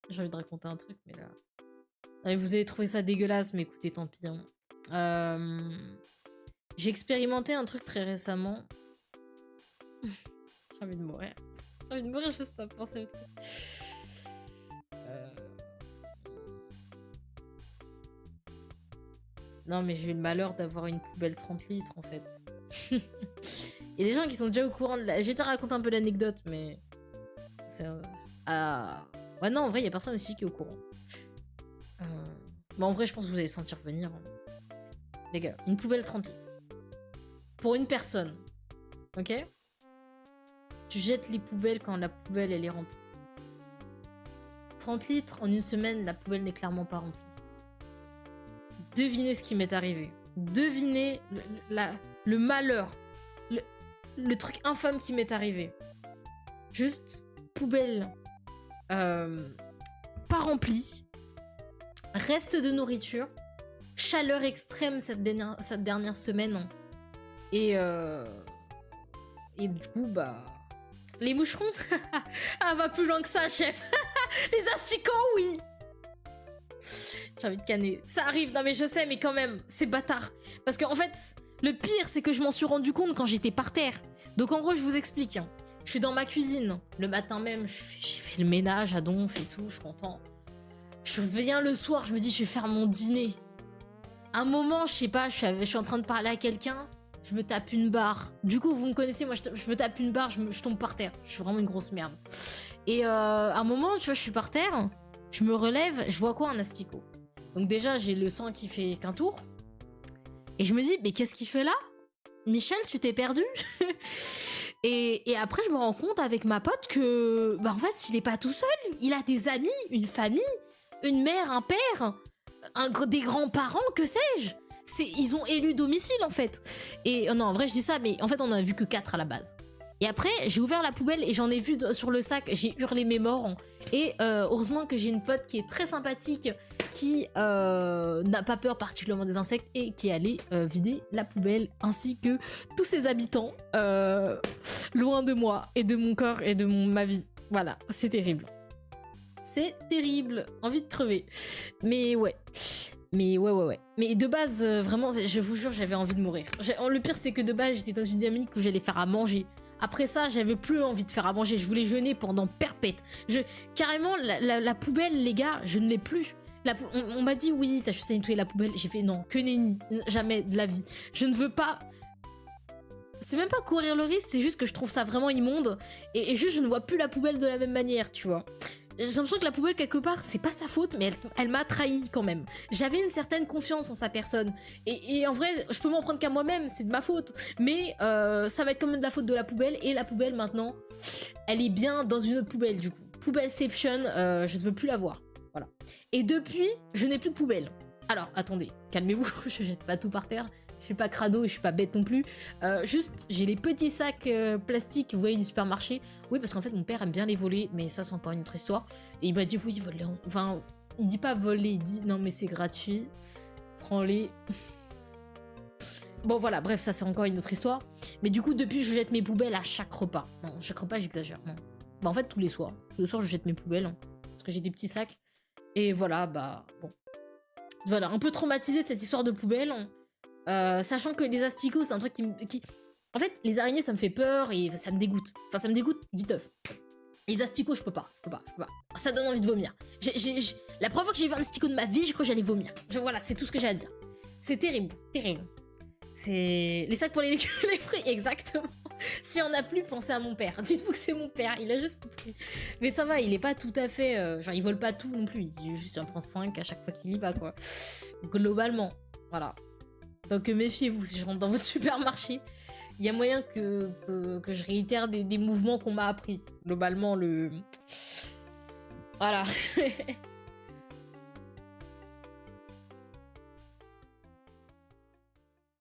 J'ai envie de raconter un truc, mais là... Ah, vous allez trouver ça dégueulasse, mais écoutez, tant pis. Hein. J'ai expérimenté un truc très récemment. J'ai envie de mourir. J'ai envie de mourir juste à penser au truc. Non, mais j'ai eu le malheur d'avoir une poubelle 30 litres, en fait. Il y a des gens qui sont déjà au courant de la... J'ai déjà raconté un peu l'anecdote, mais... C'est... Ouais, non, en vrai, il y a personne ici qui est au courant. Bon, en vrai, je pense que vous allez sentir venir. Hein. Les gars, une poubelle 30 litres. Pour une personne. Ok? Tu jettes les poubelles quand la poubelle, elle est remplie. 30 litres, en une semaine, la poubelle n'est clairement pas remplie. Devinez ce qui m'est arrivé. Devinez le malheur. Le truc infâme qui m'est arrivé. Juste, poubelle pas remplie. Reste de nourriture. Chaleur extrême cette dernière semaine. Et du coup, bah... Les moucherons. Ah, va plus loin que ça, chef. Les asticots, oui. J'ai envie de canner. Ça arrive, non mais je sais, mais quand même, c'est bâtard. Parce qu'en fait, le pire, c'est que je m'en suis rendu compte quand j'étais par terre. Donc en gros, je vous explique. Hein. Je suis dans ma cuisine. Le matin même, j'ai fait le ménage à donf et tout, je suis content. Je viens le soir, je me dis, je vais faire mon dîner. Un moment, je sais pas, je suis en train de parler à quelqu'un, je me tape une barre. Du coup, vous me connaissez, moi, je me tape une barre, je tombe par terre. Je suis vraiment une grosse merde. Et à un moment, tu vois, je suis par terre, je me relève, je vois quoi? Un asticot. Donc déjà, j'ai le sang qui fait qu'un tour. Et je me dis, mais qu'est-ce qu'il fait là? Michel, tu t'es perdu? et après, je me rends compte avec ma pote que, bah en fait, il est pas tout seul. Il a des amis, une famille, une mère, un père, des grands-parents, que sais-je. Ils ont élu domicile, en fait. Et non, en vrai, je dis ça, mais en fait, on en a vu que 4 à la base. Et après, j'ai ouvert la poubelle et j'en ai vu sur le sac, j'ai hurlé mes morts. Et heureusement que j'ai une pote qui est très sympathique, qui n'a pas peur particulièrement des insectes et qui est allée vider la poubelle, ainsi que tous ses habitants, loin de moi et de mon corps et de ma vie. Voilà, c'est terrible. C'est terrible, envie de crever. Mais ouais. Mais ouais. Mais de base, vraiment, je vous jure, j'avais envie de mourir. Le pire, c'est que de base, j'étais dans une dynamique où j'allais faire à manger. Après ça, j'avais plus envie de faire à manger. Je voulais jeûner pendant perpète. Carrément, la poubelle, les gars, je ne l'ai plus. On m'a dit, oui, t'as juste à nettoyer la poubelle. J'ai fait, non, que nenni. Jamais de la vie. Je ne veux pas... C'est même pas courir le risque, c'est juste que je trouve ça vraiment immonde. Et juste, je ne vois plus la poubelle de la même manière, tu vois. J'ai l'impression que la poubelle, quelque part, c'est pas sa faute, mais elle m'a trahi quand même. J'avais une certaine confiance en sa personne. Et en vrai, je peux m'en prendre qu'à moi-même, c'est de ma faute. Mais ça va être quand même de la faute de la poubelle. Et la poubelle, maintenant, elle est bien dans une autre poubelle, du coup. Poubelleception, je ne veux plus la voir. Voilà. Et depuis, je n'ai plus de poubelle. Alors, attendez, calmez-vous, je jette pas tout par terre. Je suis pas crado et je suis pas bête non plus. Juste, j'ai les petits sacs plastiques, vous voyez, du supermarché. Oui, parce qu'en fait, mon père aime bien les voler, mais ça, c'est encore une autre histoire. Et il m'a dit, oui, vole-les. Enfin, il dit pas voler, il dit, non, mais c'est gratuit. Prends-les. Bon, voilà, bref, ça, c'est encore une autre histoire. Mais du coup, depuis, je jette mes poubelles à chaque repas. Non, chaque repas, j'exagère. Non. Bah, en fait, tous les soirs. Tous les soirs, je jette mes poubelles. Hein, parce que j'ai des petits sacs. Et voilà, bah, bon. Voilà, un peu traumatisée de cette histoire de poubelle. Sachant que les asticots, c'est un truc qui... En fait, les araignées, ça me fait peur et ça me dégoûte. Enfin, ça me dégoûte viteuf. Les asticots, je peux pas. Ça donne envie de vomir. La première fois que j'ai vu un asticot de ma vie, j'ai cru que j'allais vomir. Voilà, c'est tout ce que j'ai à dire. C'est terrible, terrible. C'est... Les sacs pour les légumes et les fruits, exactement. S'il y en a plus, pensez à mon père. Dites-vous que c'est mon père, il a juste pris. Mais ça va, il est pas tout à fait... genre, il vole pas tout non plus. Il en prend 5 à chaque fois qu'il y va, quoi. Globalement, voilà. Donc méfiez-vous si je rentre dans votre supermarché. Il y a moyen que je réitère des mouvements qu'on m'a appris. Globalement, Voilà.